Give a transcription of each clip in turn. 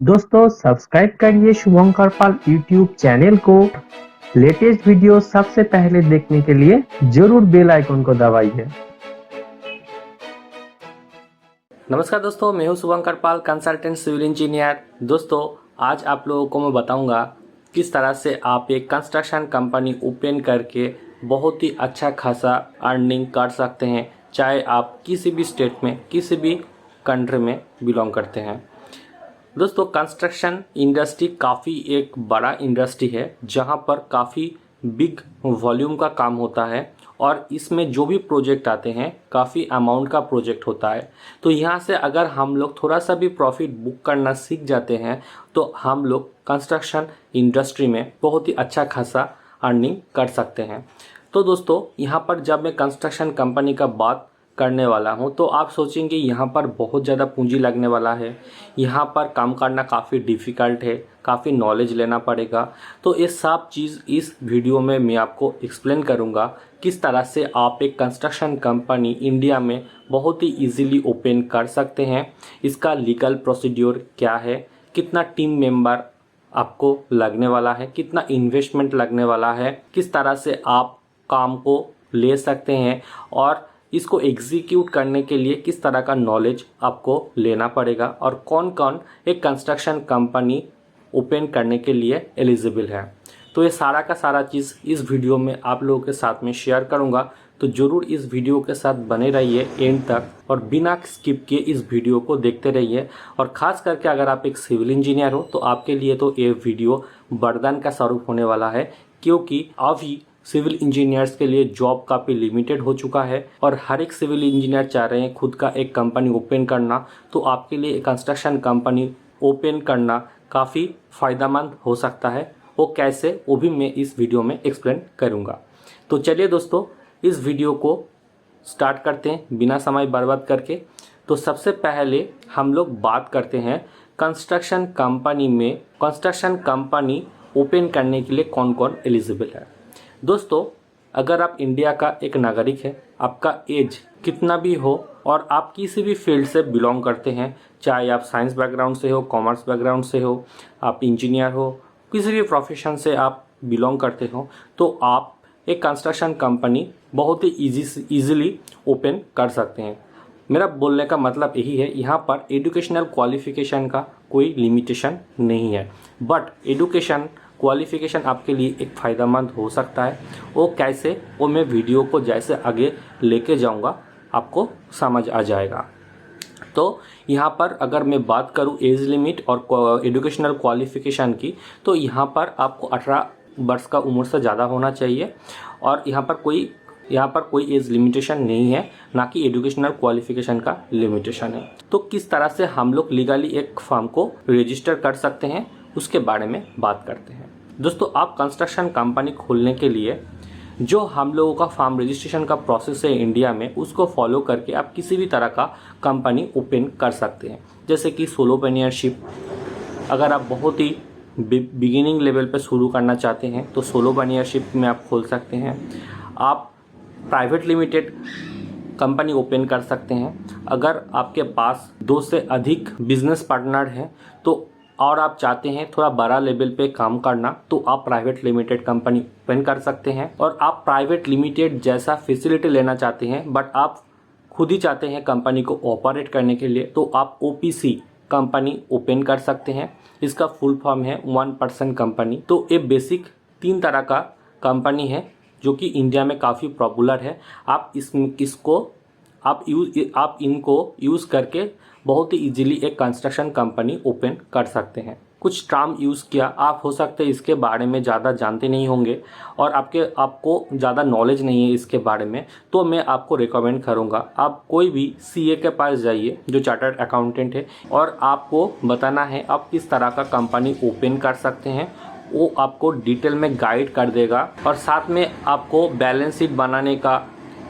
दोस्तों सब्सक्राइब करिए शुभंकर पाल YouTube channel को। लेटेस्ट वीडियो सबसे पहले देखने के लिए जरूर बेल आइकन को दबाइए। नमस्कार दोस्तों, मैं हूं शुभंकर पाल, कंसल्टेंट सिविल इंजीनियर। दोस्तों आज आप लोगों को मैं बताऊंगा किस तरह से आप एक कंस्ट्रक्शन कंपनी ओपन करके बहुत ही अच्छा खासा अर्निंग कर सकते हैं, चाहे आप किसी भी स्टेट में किसी भी कंट्री में बिलोंग करते हैं। दोस्तों कंस्ट्रक्शन इंडस्ट्री काफ़ी एक बड़ा इंडस्ट्री है जहां पर काफ़ी बिग वॉल्यूम का काम होता है और इसमें जो भी प्रोजेक्ट आते हैं काफ़ी अमाउंट का प्रोजेक्ट होता है। तो यहाँ से अगर हम लोग थोड़ा सा भी प्रॉफिट बुक करना सीख जाते हैं तो हम लोग कंस्ट्रक्शन इंडस्ट्री में बहुत ही अच्छा खासा अर्निंग कर सकते हैं। तो दोस्तों यहाँ पर जब मैं कंस्ट्रक्शन कंपनी का बात करने वाला हूं तो आप सोचेंगे यहाँ पर बहुत ज़्यादा पूंजी लगने वाला है, यहाँ पर काम करना काफ़ी डिफ़िकल्ट है, काफ़ी नॉलेज लेना पड़ेगा। तो ये सब चीज़ इस वीडियो में मैं आपको एक्सप्लेन करूँगा किस तरह से आप एक कंस्ट्रक्शन कंपनी इंडिया में बहुत ही इजीली ओपन कर सकते हैं, इसका लीगल प्रोसीड्योर क्या है, कितना टीम मेंबर आपको लगने वाला है, कितना इन्वेस्टमेंट लगने वाला है, किस तरह से आप काम को ले सकते हैं और इसको एग्जीक्यूट करने के लिए किस तरह का नॉलेज आपको लेना पड़ेगा और कौन कौन एक कंस्ट्रक्शन कंपनी ओपन करने के लिए एलिजिबल है। तो ये सारा का सारा चीज़ इस वीडियो में आप लोगों के साथ में शेयर करूंगा। तो ज़रूर इस वीडियो के साथ बने रहिए एंड तक और बिना स्किप किए इस वीडियो को देखते रहिए। और ख़ास करके अगर आप एक सिविल इंजीनियर हो तो आपके लिए तो ये वीडियो वरदान का स्वरूप होने वाला है, क्योंकि अभी सिविल इंजीनियर्स के लिए जॉब काफ़ी लिमिटेड हो चुका है और हर एक सिविल इंजीनियर चाह रहे हैं खुद का एक कंपनी ओपन करना। तो आपके लिए कंस्ट्रक्शन कंपनी ओपन करना काफ़ी फ़ायदेमंद हो सकता है। वो कैसे, वो भी मैं इस वीडियो में एक्सप्लेन करूँगा। तो चलिए दोस्तों इस वीडियो को स्टार्ट करते हैं बिना समय बर्बाद करके। तो सबसे पहले हम लोग बात करते हैं कंस्ट्रक्शन कंपनी में कंस्ट्रक्शन कंपनी ओपन करने के लिए कौन कौन एलिजिबल है। दोस्तों अगर आप इंडिया का एक नागरिक है, आपका एज कितना भी हो और आप किसी भी फील्ड से बिलोंग करते हैं, चाहे आप साइंस बैकग्राउंड से हो, कॉमर्स बैकग्राउंड से हो, आप इंजीनियर हो, किसी भी प्रोफेशन से आप बिलोंग करते हो, तो आप एक कंस्ट्रक्शन कंपनी बहुत ही ईजीली ओपन कर सकते हैं। मेरा बोलने का मतलब यही है, यहाँ पर एजुकेशनल क्वालिफिकेशन का कोई लिमिटेशन नहीं है, बट एजुकेशन क्वालिफिकेशन आपके लिए एक फ़ायदेमंद हो सकता है। वो कैसे, वो मैं वीडियो को जैसे आगे लेके जाऊंगा आपको समझ आ जाएगा। तो यहाँ पर अगर मैं बात करूँ एज लिमिट और एजुकेशनल क्वालिफिकेशन की, तो यहाँ पर आपको 18 वर्ष का उम्र से ज़्यादा होना चाहिए और यहाँ पर कोई एज लिमिटेशन नहीं है, ना कि एजुकेशनल क्वालिफिकेशन का लिमिटेशन है। तो किस तरह से हम लोग लीगली एक फर्म को रजिस्टर कर सकते हैं उसके बारे में बात करते हैं। दोस्तों आप कंस्ट्रक्शन कंपनी खोलने के लिए जो हम लोगों का फार्म रजिस्ट्रेशन का प्रोसेस है इंडिया में, उसको फॉलो करके आप किसी भी तरह का कंपनी ओपन कर सकते हैं। जैसे कि सोलोप्रेन्योरशिप, अगर आप बहुत ही बिगिनिंग लेवल पे शुरू करना चाहते हैं तो सोलोप्रेन्योरशिप में आप खोल सकते हैं। आप प्राइवेट लिमिटेड कंपनी ओपन कर सकते हैं। अगर आपके पास 2 से अधिक बिजनेस पार्टनर हैं तो और आप चाहते हैं थोड़ा बड़ा लेवल पे काम करना, तो आप प्राइवेट लिमिटेड कंपनी ओपन कर सकते हैं। और आप प्राइवेट लिमिटेड जैसा फैसिलिटी लेना चाहते हैं बट आप खुद ही चाहते हैं कंपनी को ऑपरेट करने के लिए, तो आप ओपीसी कंपनी ओपन कर सकते हैं। इसका फुल फॉर्म है 1% कंपनी। तो ये बेसिक 3 तरह का कंपनी है जो कि इंडिया में काफ़ी पॉपुलर है। आप इनको यूज़ करके बहुत ही इजीली एक कंस्ट्रक्शन कंपनी ओपन कर सकते हैं। कुछ टर्म यूज़ किया, आप हो सकते हैं इसके बारे में ज़्यादा जानते नहीं होंगे और आपको ज़्यादा नॉलेज नहीं है इसके बारे में, तो मैं आपको रिकमेंड करूँगा आप कोई भी सीए के पास जाइए जो चार्टर्ड अकाउंटेंट है और आपको बताना है आप किस तरह का कंपनी ओपन कर सकते हैं। वो आपको डिटेल में गाइड कर देगा और साथ में आपको बैलेंस शीट बनाने का,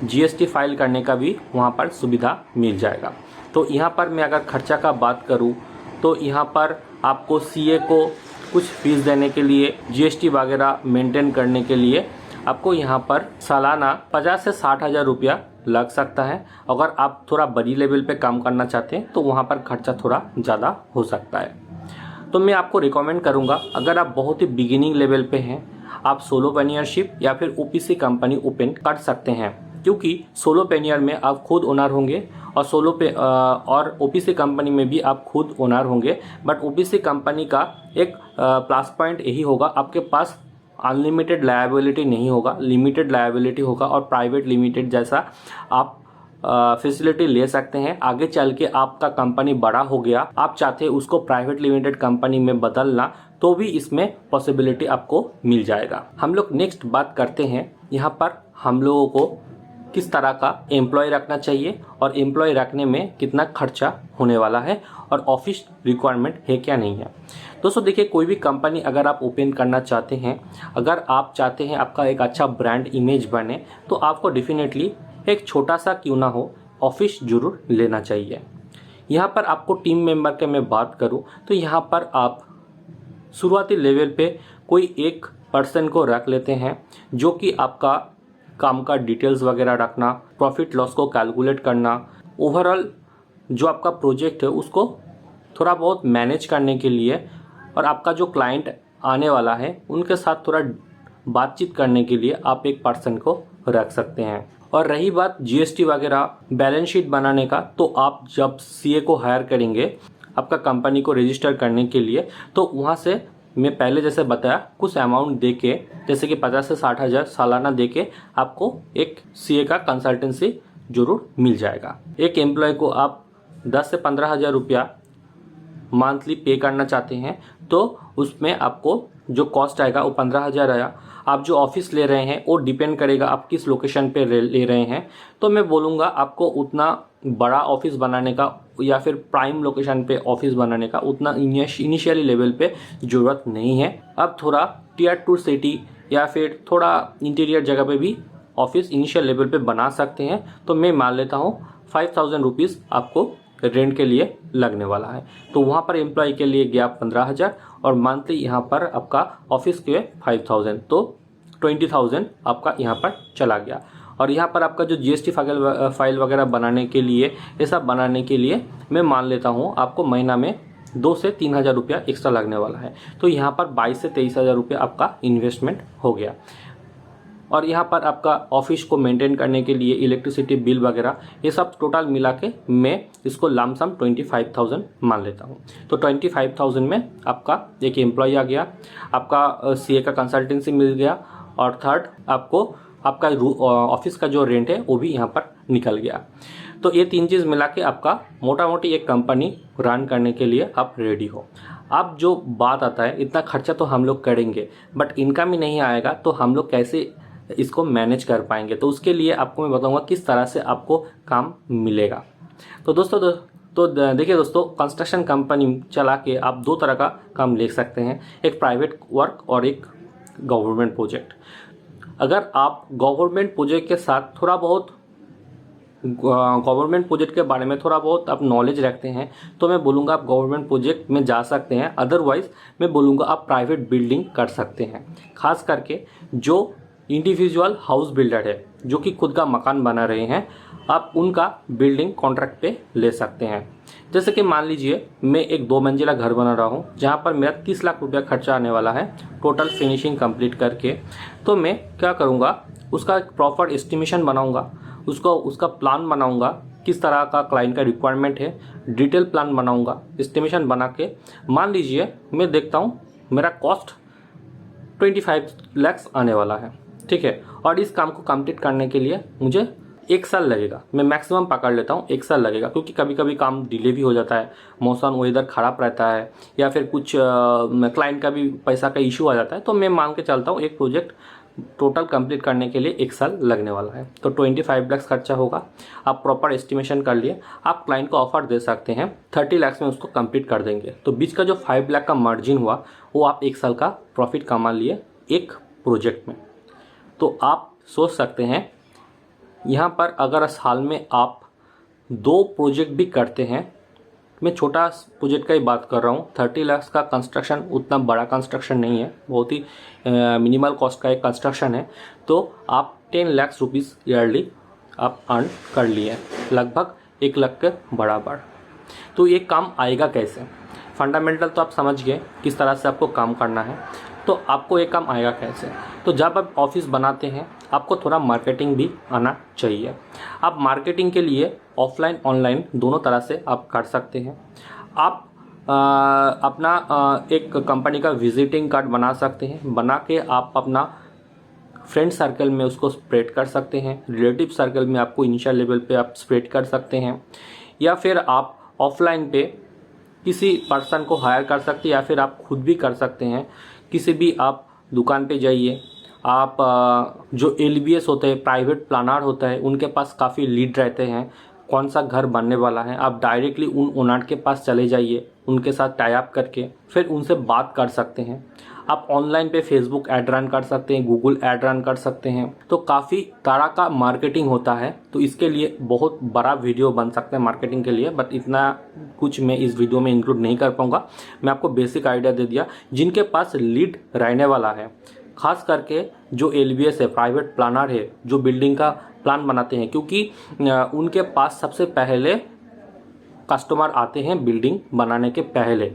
जीएसटी फाइल करने का भी वहाँ पर सुविधा मिल जाएगा। तो यहाँ पर मैं अगर खर्चा का बात करूँ तो यहाँ पर आपको सीए को कुछ फीस देने के लिए, जीएसटी वगैरह मेंटेन करने के लिए आपको यहाँ पर सालाना 50 से 60 हज़ार रुपया लग सकता है। अगर आप थोड़ा बड़ी लेवल पे काम करना चाहते हैं तो वहाँ पर खर्चा थोड़ा ज़्यादा हो सकता है। तो मैं आपको रिकमेंड करूँगा, अगर आप बहुत ही बिगिनिंग लेवल पे हैं, आप सोलोप्रेन्योरशिप या फिर ओपीसी कंपनी ओपन कर सकते हैं, क्योंकि सोलोप्रेन्योर में आप खुद ओनर होंगे और और ओपीसी कंपनी में भी आप खुद ओनर होंगे। बट ओपीसी कंपनी का एक प्लस पॉइंट यही होगा, आपके पास अनलिमिटेड लायबिलिटी नहीं होगा, लिमिटेड लायबिलिटी होगा और प्राइवेट लिमिटेड जैसा आप फैसिलिटी ले सकते हैं। आगे चल के आपका कंपनी बड़ा हो गया, आप चाहते हैं उसको प्राइवेट लिमिटेड कंपनी में बदलना, तो भी इसमें पॉसिबिलिटी आपको मिल जाएगा। हम लोग नेक्स्ट बात करते हैं, यहाँ पर हम लोगों को किस तरह का एम्प्लॉय रखना चाहिए और एम्प्लॉय रखने में कितना खर्चा होने वाला है और ऑफिस रिक्वायरमेंट है क्या नहीं है। दोस्तों देखिए, कोई भी कंपनी अगर आप ओपन करना चाहते हैं, अगर आप चाहते हैं आपका एक अच्छा ब्रांड इमेज बने, तो आपको डेफिनेटली एक छोटा सा क्यों ना हो ऑफिस जरूर लेना चाहिए। यहाँ पर आपको टीम मेंबर के मैं बात करूँ तो यहाँ पर आप शुरुआती लेवल पे कोई एक पर्सन को रख लेते हैं, जो कि आपका काम का डिटेल्स वगैरह रखना, प्रॉफिट लॉस को कैलकुलेट करना, ओवरऑल जो आपका प्रोजेक्ट है उसको थोड़ा बहुत मैनेज करने के लिए, और आपका जो क्लाइंट आने वाला है उनके साथ थोड़ा बातचीत करने के लिए आप एक पर्सन को रख सकते हैं। और रही बात जीएसटी वगैरह बैलेंस शीट बनाने का, तो आप जब सीए को हायर करेंगे आपका कंपनी को रजिस्टर करने के लिए, तो वहाँ से मैं पहले जैसे बताया कुछ अमाउंट दे के, जैसे कि 50 से 60 हज़ार सालाना दे के आपको एक सीए का कंसल्टेंसी जरूर मिल जाएगा। एक एम्प्लॉय को आप 10 से 15 हज़ार रुपया मंथली पे करना चाहते हैं, तो उसमें आपको जो कॉस्ट आएगा वो 15 हज़ार आया। आप जो ऑफिस ले रहे हैं वो डिपेंड करेगा आप किस लोकेशन पे ले रहे हैं, तो मैं बोलूँगा आपको उतना बड़ा ऑफिस बनाने का या फिर प्राइम लोकेशन पे ऑफिस बनाने का उतना इनिशियली लेवल पे ज़रूरत नहीं है। अब थोड़ा टियर 2 सिटी या फिर थोड़ा इंटीरियर जगह पे भी ऑफिस इनिशियल लेवल पे बना सकते हैं, तो मैं मान लेता हूँ 5000 रुपीज़ आपको रेंट के लिए लगने वाला है। तो वहाँ पर एम्प्लॉय के लिए गया 15 हज़ार और मंथली यहाँ पर आपका ऑफिस के 5000, तो 20,000 आपका यहाँ पर चला गया। और यहाँ पर आपका जो जीएसटी फाइल वगैरह बनाने के लिए, ये सब बनाने के लिए मैं मान लेता हूँ आपको महीना में 2 से 3 हज़ार रुपया एक्स्ट्रा लगने वाला है। तो यहाँ पर 22 से 23 हज़ार रुपया आपका इन्वेस्टमेंट हो गया। और यहाँ पर आपका ऑफिस को मेंटेन करने के लिए इलेक्ट्रिसिटी बिल वगैरह ये सब टोटल मिला के मैं इसको लमसम 25,000 मान लेता हूँ। तो 25,000 में आपका एक एम्प्लॉय आ गया, आपका सीए का कंसल्टेंसी मिल गया, और थर्ड आपको आपका ऑफिस का जो रेंट है वो भी यहाँ पर निकल गया। तो ये 3 चीज़ मिला के आपका मोटा मोटी एक कंपनी रन करने के लिए आप रेडी हो। अब जो बात आता है, इतना खर्चा तो हम लोग करेंगे बट इनकम ही नहीं आएगा, तो हम लोग कैसे इसको मैनेज कर पाएंगे। तो उसके लिए आपको मैं बताऊंगा किस तरह से आपको काम मिलेगा। तो दोस्तों देखिए दोस्तों, कंस्ट्रक्शन कंपनी चला के आप 2 तरह का काम ले सकते हैं, एक प्राइवेट वर्क और एक गवर्नमेंट प्रोजेक्ट। अगर आप गवर्नमेंट प्रोजेक्ट के साथ थोड़ा बहुत गवर्नमेंट प्रोजेक्ट के बारे में थोड़ा बहुत आप नॉलेज रखते हैं, तो मैं बोलूँगा आप गवर्नमेंट प्रोजेक्ट में जा सकते हैं। अदरवाइज मैं बोलूँगा आप प्राइवेट बिल्डिंग कर सकते हैं। खास करके जो इंडिविजुअल हाउस बिल्डर है, जो कि खुद का मकान बना रहे हैं, आप उनका बिल्डिंग कॉन्ट्रैक्ट पे ले सकते हैं। जैसे कि मान लीजिए मैं एक 2 मंजिला घर बना रहा हूँ, जहाँ पर मेरा 30 लाख रुपया खर्चा आने वाला है टोटल फिनिशिंग कंप्लीट करके। तो मैं क्या करूँगा, उसका एक प्रॉपर एस्टिमेशन बनाऊँगा, उसका प्लान बनाऊँगा, किस तरह का क्लाइंट का रिक्वायरमेंट है, डिटेल प्लान बनाऊँगा, एस्टिमेशन बना के मान लीजिए मैं देखता हूँ मेरा कॉस्ट 25 लाख आने वाला है, ठीक है। और इस काम को कंप्लीट करने के लिए मुझे 1 साल लगेगा, मैं मैक्सिमम पकड़ लेता हूँ 1 साल लगेगा, क्योंकि कभी कभी काम डिले भी हो जाता है, मौसम वेदर ख़राब रहता है या फिर कुछ क्लाइंट का भी पैसा का इशू आ जाता है। तो मैं मान के चलता हूँ एक प्रोजेक्ट टोटल कंप्लीट करने के लिए 1 साल लगने वाला है। तो 25 लाख खर्चा होगा। आप प्रॉपर एस्टिमेशन कर लिए, आप क्लाइंट को ऑफर दे सकते हैं 30 लाख में उसको कंप्लीट कर देंगे। तो बीच का जो 5 लाख का मार्जिन हुआ वो आप 1 साल का प्रॉफिट कमा लिए एक प्रोजेक्ट में। तो आप सोच सकते हैं यहाँ पर अगर साल में आप 2 प्रोजेक्ट भी करते हैं, मैं छोटा प्रोजेक्ट का ही बात कर रहा हूँ, 30 लाख का कंस्ट्रक्शन उतना बड़ा कंस्ट्रक्शन नहीं है, बहुत ही मिनिमल कॉस्ट का एक कंस्ट्रक्शन है। तो आप 10 लाख रुपीज़ ईयरली आप अर्न कर लिए, लगभग 1 लाख के बराबर। तो ये काम आएगा कैसे? फंडामेंटल तो आप समझ गए किस तरह से आपको काम करना है। तो आपको ये काम आएगा कैसे? तो जब आप ऑफिस बनाते हैं आपको थोड़ा मार्केटिंग भी आना चाहिए। आप मार्केटिंग के लिए ऑफलाइन ऑनलाइन दोनों तरह से आप कर सकते हैं। आप अपना एक कंपनी का विजिटिंग कार्ड बना सकते हैं। बना के आप अपना फ्रेंड सर्कल में उसको स्प्रेड कर सकते हैं। रिलेटिव सर्कल में आपको इनिशियल लेवल पे आप स्प्रेड कर सकते हैं, या फिर आप ऑफलाइन पे किसी पर्सन को हायर कर सकते हैं, या फिर आप खुद भी कर सकते हैं। किसी भी आप दुकान पे जाइए, आप जो LBS होते हैं, प्राइवेट प्लानर होता है, उनके पास काफ़ी लीड रहते हैं कौन सा घर बनने वाला है। आप डायरेक्टली उन ओनर के पास चले जाइए, उनके साथ टाई अप करके फिर उनसे बात कर सकते हैं। आप ऑनलाइन पे फेसबुक ऐड रन कर सकते हैं, गूगल ऐड रन कर सकते हैं। तो काफ़ी तरह का मार्केटिंग होता है। तो इसके लिए बहुत बड़ा वीडियो बन सकता है मार्केटिंग के लिए, बट इतना कुछ मैं इस वीडियो में इंक्लूड नहीं कर पाऊँगा। मैं आपको बेसिक आइडिया दे दिया। जिनके पास लीड रहने वाला है, खास करके जो LBS है, प्राइवेट प्लानर है, जो बिल्डिंग का प्लान बनाते हैं, क्योंकि उनके पास सबसे पहले कस्टमर आते हैं बिल्डिंग बनाने के पहले,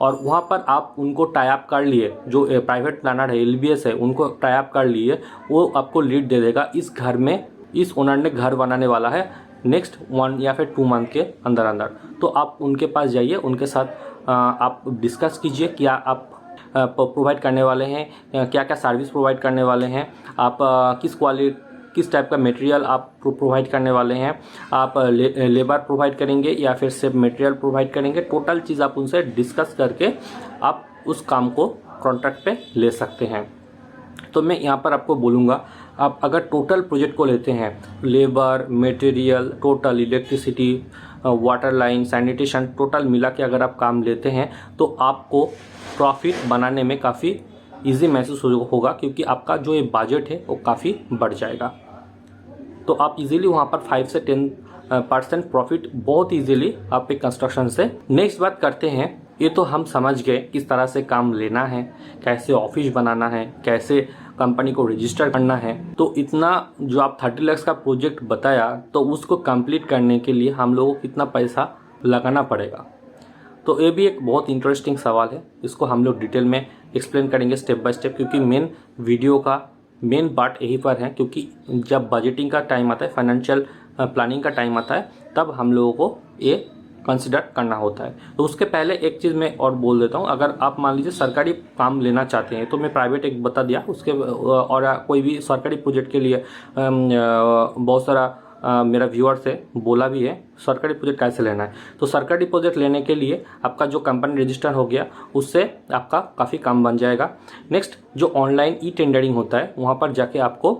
और वहाँ पर आप उनको टाई अप कर लिए, जो प्राइवेट प्लानर है, LBS है, उनको टाई अप कर लिए, वो आपको लीड दे देगा इस घर में, इस ओनर ने घर बनाने वाला है नेक्स्ट 1 या फिर 2 मंथ के अंदर अंदर। तो आप उनके पास जाइए, उनके साथ आप डिस्कस कीजिए क्या आप प्रोवाइड करने वाले हैं, क्या क्या सर्विस प्रोवाइड करने वाले हैं, आप किस टाइप का मटेरियल आप प्रोवाइड करने वाले हैं, आप लेबर प्रोवाइड करेंगे या फिर सिर्फ मटेरियल प्रोवाइड करेंगे। टोटल चीज़ आप उनसे डिस्कस करके आप उस काम को कॉन्ट्रैक्ट पे ले सकते हैं। तो मैं यहाँ पर आपको बोलूँगा, आप अगर टोटल प्रोजेक्ट को लेते हैं, labour, material, total electricity, water line, sanitation, total मिला के अगर आप काम लेते हैं तो आपको प्रॉफिट बनाने में काफ़ी ईजी महसूस होगा, क्योंकि आपका जो ये बजट है वो काफ़ी बढ़ जाएगा। तो आप इजीली वहाँ पर 5 से 10% प्रॉफिट बहुत इजीली आप एक कंस्ट्रक्शन से। नेक्स्ट बात करते हैं, ये तो हम समझ गए किस तरह से काम लेना है, कैसे ऑफिस बनाना है, कैसे कंपनी को रजिस्टर करना है। तो इतना जो आप 30 लाख का प्रोजेक्ट बताया, तो उसको कंप्लीट करने के लिए हम लोगों को कितना पैसा लगाना पड़ेगा? तो ये भी एक बहुत इंटरेस्टिंग सवाल है। इसको हम लोग डिटेल में एक्सप्लेन करेंगे स्टेप बाय स्टेप, क्योंकि मेन वीडियो का मेन पार्ट यही पर है। क्योंकि जब बजटिंग का टाइम आता है, फाइनेंशियल प्लानिंग का टाइम आता है, तब हम लोगों को ये कंसिडर करना होता है। तो उसके पहले एक चीज़ मैं और बोल देता हूँ, अगर आप मान लीजिए सरकारी काम लेना चाहते हैं, तो मैं प्राइवेट एक बता दिया, उसके और कोई भी सरकारी प्रोजेक्ट के लिए बहुत सारा मेरा व्यूअर से बोला भी है सरकारी प्रोजेक्ट कैसे लेना है। तो सरकारी प्रोजेक्ट लेने के लिए आपका जो कंपनी रजिस्टर हो गया, उससे आपका काफ़ी काम बन जाएगा। नेक्स्ट, जो ऑनलाइन टेंडरिंग होता है, वहाँ पर जाके आपको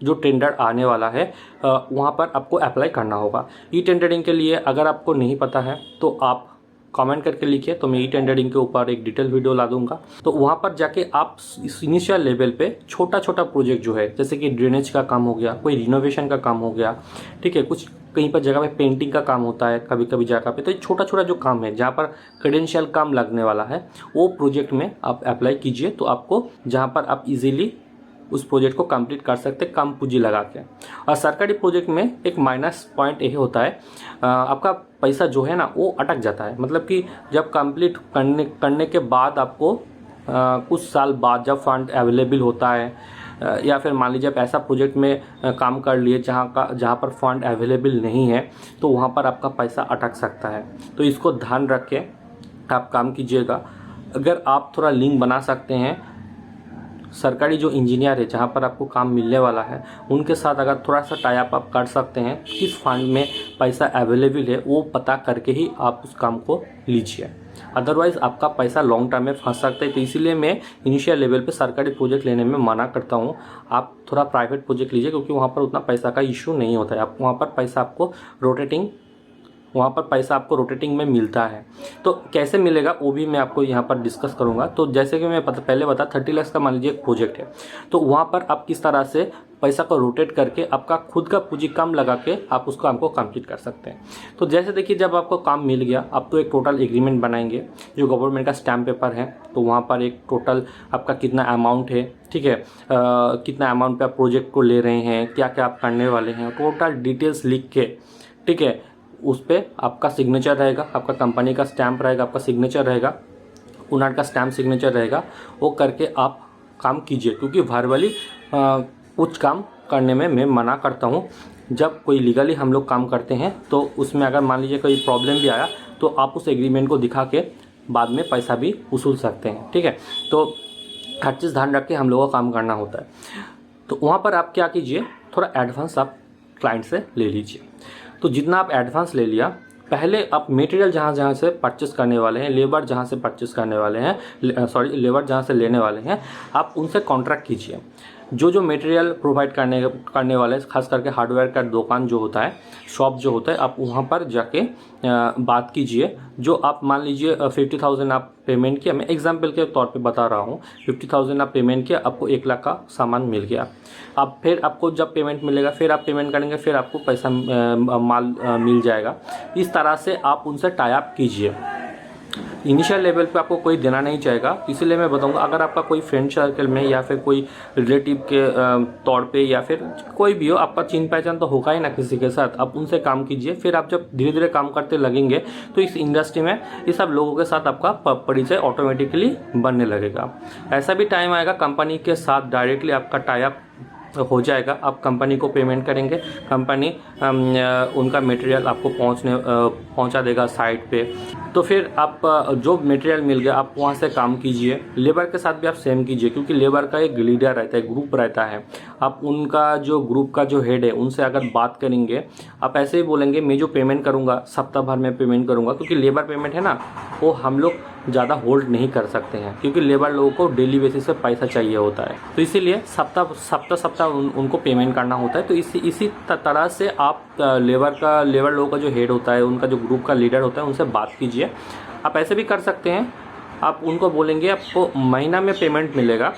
जो टेंडर आने वाला है वहाँ पर आपको अप्लाई करना होगा। टेंडरिंग के लिए अगर आपको नहीं पता है तो आप कमेंट करके लिखिए, तो मैं टेंडरिंग के ऊपर एक डिटेल वीडियो ला दूंगा। तो वहाँ पर जाके आप इस इनिशियल लेवल पे छोटा छोटा प्रोजेक्ट जो है, जैसे कि ड्रेनेज का काम हो गया, कोई रिनोवेशन का काम हो गया, ठीक है, कुछ कहीं पर जगह पे पेंटिंग का काम होता है, कभी कभी जगह पे। तो छोटा छोटा जो काम है जहाँ पर क्रेडेंशियल काम लगने वाला है, वो प्रोजेक्ट में आप अप्लाई कीजिए। तो आपको जहाँ पर आप इजीली उस प्रोजेक्ट को कंप्लीट कर सकते हैं कम पूंजी लगा के। और सरकारी प्रोजेक्ट में एक माइनस पॉइंट यही होता है, आपका पैसा जो है ना वो अटक जाता है। मतलब कि जब कंप्लीट करने के बाद आपको कुछ साल बाद जब फंड अवेलेबल होता है, या फिर मान लीजिए आप ऐसा प्रोजेक्ट में काम कर लिए जहाँ पर फंड अवेलेबल नहीं है, तो वहाँ पर आपका पैसा अटक सकता है। तो इसको ध्यान रख के आप काम कीजिएगा। अगर आप थोड़ा लिंक बना सकते हैं सरकारी जो इंजीनियर है जहाँ पर आपको काम मिलने वाला है, उनके साथ अगर थोड़ा सा टाई अप आप कर सकते हैं, किस फंड में पैसा अवेलेबल है वो पता करके ही आप उस काम को लीजिए। अदरवाइज़ आपका पैसा लॉन्ग टर्म में फंस सकता है। तो इसीलिए मैं इनिशियल लेवल पे सरकारी प्रोजेक्ट लेने में मना करता हूँ। आप थोड़ा प्राइवेट प्रोजेक्ट लीजिए, क्योंकि वहाँ पर उतना पैसा का इशू नहीं होता है। आप वहाँ पर पैसा आपको रोटेटिंग में मिलता है। तो कैसे मिलेगा वो भी मैं आपको यहाँ पर डिस्कस करूँगा। तो जैसे कि मैं पहले बता 30 लाख का मान लीजिए एक प्रोजेक्ट है, तो वहाँ पर आप किस तरह से पैसा को रोटेट करके आपका खुद का पूंजी कम लगा के आप उस काम को कंप्लीट कर सकते हैं। तो जैसे देखिए, जब आपको काम मिल गया, आप तो एक टोटल एग्रीमेंट बनाएंगे जो गवर्नमेंट का स्टैम्प पेपर है। तो वहाँ पर एक टोटल आपका कितना अमाउंट है, ठीक है, कितना अमाउंट पे आप प्रोजेक्ट को ले रहे हैं, क्या क्या आप करने वाले हैं, टोटल डिटेल्स लिख के, ठीक है, उस पर आपका सिग्नेचर रहेगा, आपका कंपनी का स्टैंप रहेगा, आपका सिग्नेचर रहेगा, ओनर का स्टैम्प सिग्नेचर रहेगा, वो करके आप काम कीजिए। क्योंकि वर्बली कुछ काम करने में मैं मना करता हूँ। जब कोई लीगली हम लोग काम करते हैं तो उसमें अगर मान लीजिए कोई प्रॉब्लम भी आया तो आप उस एग्रीमेंट को दिखा के बाद में पैसा भी वसूल सकते हैं, ठीक है। तो हर चीज़ ध्यान रख के हम लोगों को काम करना होता है। तो वहाँ पर आप क्या कीजिए, थोड़ा एडवांस आप क्लाइंट से ले लीजिए। तो जितना आप एडवांस ले लिया, पहले आप मटेरियल जहाँ से परचेस करने वाले हैं, लेबर जहाँ से परचेस करने वाले हैं, लेबर जहाँ से लेने वाले हैं, आप उनसे कॉन्ट्रैक्ट कीजिए। जो मटेरियल प्रोवाइड करने वाले, खास करके हार्डवेयर का दुकान जो होता है, शॉप जो होता है, आप वहाँ पर जाके बात कीजिए। जो आप मान लीजिए 50,000 आप पेमेंट किया, मैं एग्जांपल के तौर पे बता रहा हूँ, 50,000 आप पेमेंट किया, आपको 1 लाख का सामान मिल गया। अब फिर आपको जब पेमेंट मिलेगा फिर आप पेमेंट करेंगे, फिर आपको पैसा माल मिल जाएगा। इस तरह से आप उनसे टाई अप कीजिए। इनिशियल लेवल पे आपको कोई देना नहीं चाहेगा, इसीलिए मैं बताऊंगा, अगर आपका कोई फ्रेंड सर्कल में या फिर कोई रिलेटिव के तौर पे या फिर कोई भी हो, आपका चिन पहचान तो होगा ही ना किसी के साथ, आप उनसे काम कीजिए। फिर आप जब धीरे धीरे काम करते लगेंगे तो इस इंडस्ट्री में ये सब लोगों के साथ आपका परिचय ऑटोमेटिकली बनने लगेगा। ऐसा भी टाइम आएगा कंपनी के साथ डायरेक्टली आपका टाई अप हो जाएगा, आप कंपनी को पेमेंट करेंगे, कंपनी उनका मटेरियल आपको पहुंचा देगा साइट पे। तो फिर आप जो मटेरियल मिल गया आप वहां से काम कीजिए। लेबर के साथ भी आप सेम कीजिए, क्योंकि लेबर का एक लीडर रहता है, ग्रुप रहता है। आप उनका जो ग्रुप का जो हेड है उनसे अगर बात करेंगे, आप ऐसे ही बोलेंगे मैं जो पेमेंट करूँगा सप्ताह भर में पेमेंट करूँगा, क्योंकि लेबर पेमेंट है ना, वो हम लोग ज़्यादा होल्ड नहीं कर सकते हैं, क्योंकि लेबर लोगों को डेली बेसिस पे पैसा चाहिए होता है। तो इसीलिए सप्ताह उनको पेमेंट करना होता है। तो इसी तरह से आप लेबर लोगों का जो हेड होता है, उनका जो ग्रुप का लीडर होता है, उनसे बात कीजिए। आप ऐसे भी कर सकते हैं, आप उनको बोलेंगे आपको महीना में पेमेंट मिलेगा,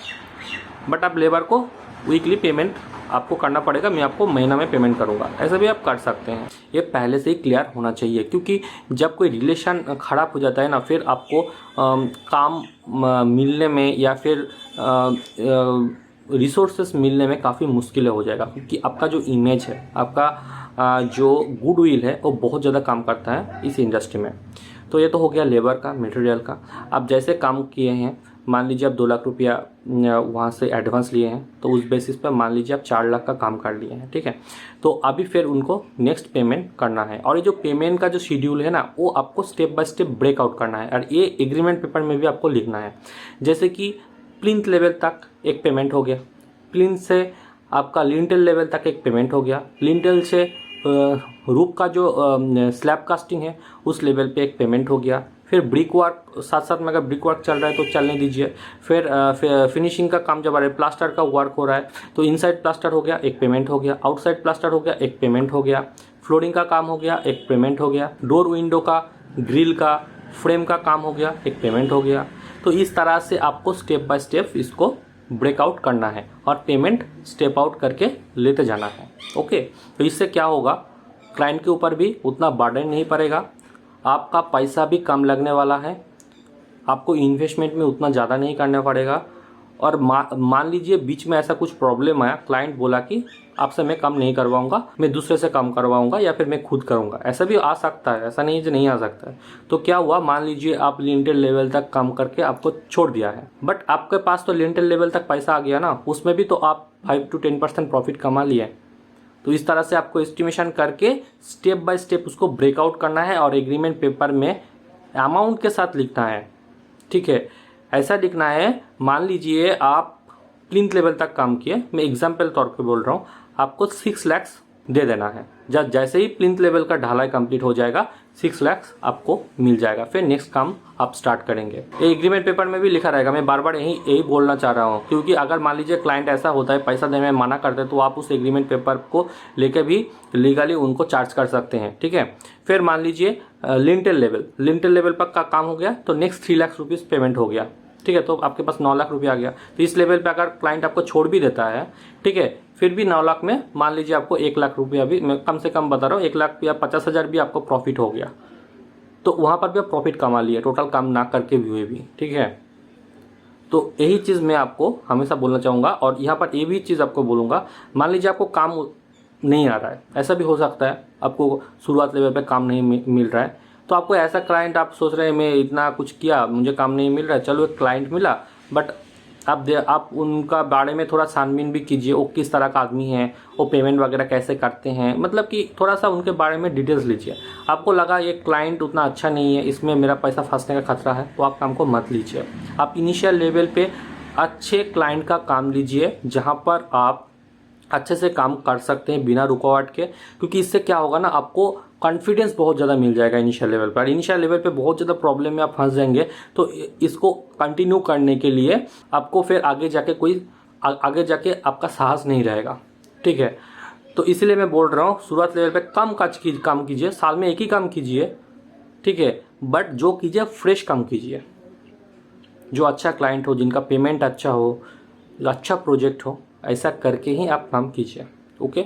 बट आप लेबर को वीकली पेमेंट आपको करना पड़ेगा, मैं आपको महीना में पेमेंट करूंगा। ऐसा भी आप कर सकते हैं। ये पहले से ही क्लियर होना चाहिए, क्योंकि जब कोई रिलेशन खराब हो जाता है ना, फिर आपको काम मिलने में या फिर रिसोर्सेस मिलने में काफ़ी मुश्किल हो जाएगा। क्योंकि आपका जो इमेज है, आपका जो गुडविल है, वो बहुत ज़्यादा काम करता है इस इंडस्ट्री में। तो ये तो हो गया लेबर का, मटेरियल का। आप जैसे काम किए हैं, मान लीजिए आप 2 लाख रुपया वहाँ से एडवांस लिए हैं, तो उस बेसिस पर मान लीजिए आप 4 लाख का काम कर लिए हैं, ठीक है। तो अभी फिर उनको नेक्स्ट पेमेंट करना है, और ये जो पेमेंट का जो शेड्यूल है ना, वो आपको स्टेप बाय स्टेप ब्रेकआउट करना है, और ये एग्रीमेंट पेपर में भी आपको लिखना है। जैसे कि प्लिंथ लेवल तक एक पेमेंट हो गया, प्लिंथ से आपका लिंटल लेवल तक एक पेमेंट हो गया, लिंटल से रूफ का जो स्लैब कास्टिंग है उस लेवल पे एक पेमेंट हो गया। फिर ब्रिक वर्क, साथ साथ में अगर ब्रिक वर्क चल रहा है तो चलने दीजिए। फिर फिनिशिंग का काम जब आ रहा है, प्लास्टर का वर्क हो रहा है, तो इनसाइड प्लास्टर हो गया, एक पेमेंट हो गया, आउटसाइड प्लास्टर हो गया, एक पेमेंट हो गया, फ्लोरिंग का काम हो गया, एक पेमेंट हो गया, डोर विंडो का, ग्रिल का, फ्रेम का काम हो गया, एक पेमेंट हो गया। तो इस तरह से आपको स्टेप बाय स्टेप इसको ब्रेकआउट करना है और पेमेंट स्टेप आउट करके लेते जाना है। ओके, तो इससे क्या होगा, क्लाइंट के ऊपर भी उतना बर्डन नहीं पड़ेगा, आपका पैसा भी कम लगने वाला है, आपको इन्वेस्टमेंट में उतना ज़्यादा नहीं करना पड़ेगा। और मान लीजिए बीच में ऐसा कुछ प्रॉब्लम आया, क्लाइंट बोला कि आपसे मैं कम नहीं करवाऊंगा, मैं दूसरे से कम करवाऊंगा या फिर मैं खुद करूंगा, ऐसा भी आ सकता है, ऐसा नहीं है जो नहीं आ सकता है। तो क्या हुआ, मान लीजिए आप लिंटल लेवल तक काम करके आपको छोड़ दिया है, बट आपके पास तो लिंटल लेवल तक पैसा आ गया ना, उसमें भी तो आप 5 to 10% प्रॉफिट कमा लिए। तो इस तरह से आपको एस्टिमेशन करके स्टेप बाय स्टेप उसको ब्रेकआउट करना है और एग्रीमेंट पेपर में अमाउंट के साथ लिखना है, ठीक है। ऐसा लिखना है, मान लीजिए आप प्लिंथ लेवल तक काम किए, मैं एग्जाम्पल तौर पे बोल रहा हूँ, आपको 6 लाख दे देना है। जब जैसे ही प्लिंथ लेवल का ढालाई कंप्लीट हो जाएगा, 6 लाख आपको मिल जाएगा, फिर नेक्स्ट काम आप स्टार्ट करेंगे। ये एग्रीमेंट पेपर में भी लिखा रहेगा, मैं बार बार यही बोलना चाह रहा हूँ, क्योंकि अगर मान लीजिए क्लाइंट ऐसा होता है पैसा देने में मना करते हैं, तो आप उस एग्रीमेंट पेपर को लेके भी लीगली उनको चार्ज कर सकते हैं, ठीक है। फिर मान लीजिए लिंटल लेवल पर का काम हो गया, तो नेक्स्ट 3 लाख रुपीज़ पेमेंट हो गया, ठीक है। तो आपके पास 9 लाख रुपया आ गया। तो इस लेवल पे अगर क्लाइंट आपको छोड़ भी देता है, ठीक है, फिर भी 9 लाख में मान लीजिए आपको 1 लाख रुपया भी, मैं कम से कम बता रहा हूँ, 1 लाख या 50,000 भी आपको प्रॉफिट हो गया, तो वहाँ पर भी आप प्रॉफिट कमा लिए, टोटल काम ना करके भी, ठीक है। तो यही चीज़ मैं आपको हमेशा बोलना चाहूँगा, और यहाँ पर ये भी चीज़ आपको बोलूँगा, मान लीजिए आपको काम नहीं आ रहा है, ऐसा भी हो सकता है आपको शुरुआत लेवल पे काम नहीं मिल रहा है। तो आपको ऐसा क्लाइंट, आप सोच रहे हैं मैं इतना कुछ किया मुझे काम नहीं मिल रहा है, चलो एक क्लाइंट मिला, बट आप उनका बारे में थोड़ा छानबीन भी कीजिए, वो किस तरह का आदमी है, वो पेमेंट वगैरह कैसे करते हैं, मतलब कि थोड़ा सा उनके बारे में डिटेल्स लीजिए। आपको लगा ये क्लाइंट उतना अच्छा नहीं है, इसमें मेरा पैसा फंसने का खतरा है, तो आप काम को मत लीजिए। आप इनिशियल लेवल पे अच्छे क्लाइंट का काम लीजिए जहाँ पर आप अच्छे से काम कर सकते हैं बिना रुकावट के, क्योंकि इससे क्या होगा ना, आपको कॉन्फिडेंस बहुत ज़्यादा मिल जाएगा इनिशियल लेवल पर। इनिशियल लेवल पे बहुत ज़्यादा प्रॉब्लम में आप फंस जाएंगे, तो इसको कंटिन्यू करने के लिए आपको फिर आगे जाके आपका साहस नहीं रहेगा, ठीक है। तो इसलिए मैं बोल रहा हूँ शुरुआत लेवल पे काम कीजिए, साल में एक ही काम कीजिए, ठीक है, बट जो कीजिए फ्रेश काम कीजिए, जो अच्छा क्लाइंट हो, जिनका पेमेंट अच्छा हो, अच्छा प्रोजेक्ट हो, ऐसा करके ही आप काम कीजिए। ओके,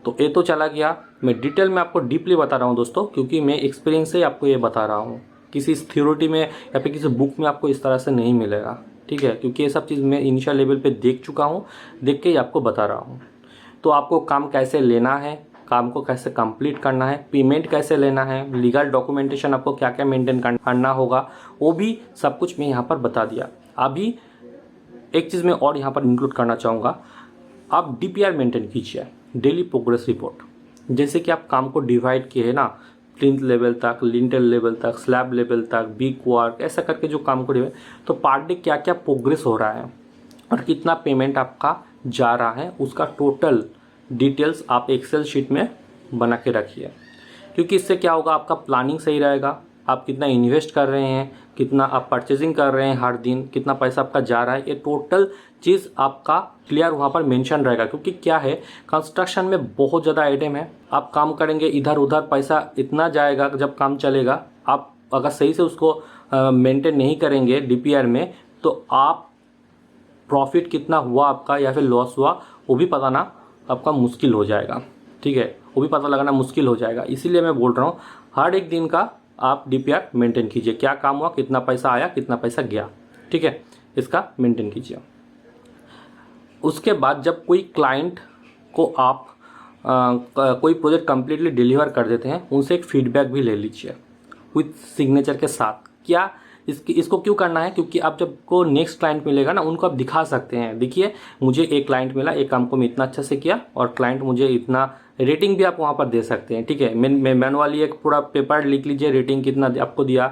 तो ये तो चला गया, मैं डिटेल में आपको डीपली बता रहा हूँ दोस्तों, क्योंकि मैं एक्सपीरियंस से आपको ये बता रहा हूँ, किसी थ्योरिटी में या फिर किसी बुक में आपको इस तरह से नहीं मिलेगा, ठीक है, क्योंकि ये सब चीज़ मैं इनिशियल लेवल पे देख चुका हूँ, देख के ही आपको बता रहा हूँ। तो आपको काम कैसे लेना है, काम को कैसे कंप्लीट करना है, पेमेंट कैसे लेना है, लीगल डॉक्यूमेंटेशन आपको क्या क्या मेंटेन करना होगा, वो भी सब कुछ मैं यहाँ पर बता दिया। अभी एक चीज़ मैं और यहाँ पर इंक्लूड करना चाहूँगा, आप DPR मेंटेन कीजिए, डेली प्रोग्रेस रिपोर्ट। जैसे कि आप काम को डिवाइड किए है ना, प्लिंथ लेवल तक, लिंटल लेवल तक, स्लैब लेवल तक, बिग वर्क, ऐसा करके जो काम को डिवाइड, तो पर डे क्या क्या प्रोग्रेस हो रहा है और कितना पेमेंट आपका जा रहा है, उसका टोटल डिटेल्स आप एक्सेल शीट में बना के रखिए। क्योंकि इससे क्या होगा, आपका प्लानिंग सही रहेगा, आप कितना इन्वेस्ट कर रहे हैं, कितना आप परचेजिंग कर रहे हैं हर दिन, कितना पैसा आपका जा रहा है, ये टोटल चीज़ आपका क्लियर वहाँ पर मेंशन रहेगा। क्योंकि क्या है, कंस्ट्रक्शन में बहुत ज़्यादा आइटम है, आप काम करेंगे इधर उधर, पैसा इतना जाएगा जब काम चलेगा। आप अगर सही से उसको मेंटेन नहीं करेंगे DPR में, तो आप प्रॉफिट कितना हुआ आपका या फिर लॉस हुआ वो भी पता ना आपका मुश्किल हो जाएगा, ठीक है, वो भी पता लगाना मुश्किल हो जाएगा। इसीलिए मैं बोल रहा हूँ हर एक दिन का आप DPR मेंटेन कीजिए, क्या काम हुआ, कितना पैसा आया, कितना पैसा गया, ठीक है, इसका मेंटेन कीजिए। उसके बाद जब कोई क्लाइंट को आप कोई प्रोजेक्ट कंप्लीटली डिलीवर कर देते हैं, उनसे एक फीडबैक भी ले लीजिए विथ सिग्नेचर के साथ। क्या इसको क्यों करना है, क्योंकि आप जब को नेक्स्ट क्लाइंट मिलेगा ना, उनको आप दिखा सकते हैं, देखिए मुझे एक क्लाइंट मिला, एक काम को मैं इतना अच्छा से किया और क्लाइंट मुझे इतना, रेटिंग भी आप वहाँ पर दे सकते हैं, ठीक है। मैं मैनुअली एक पूरा पेपर लिख लीजिए, रेटिंग कितना आपको दिया,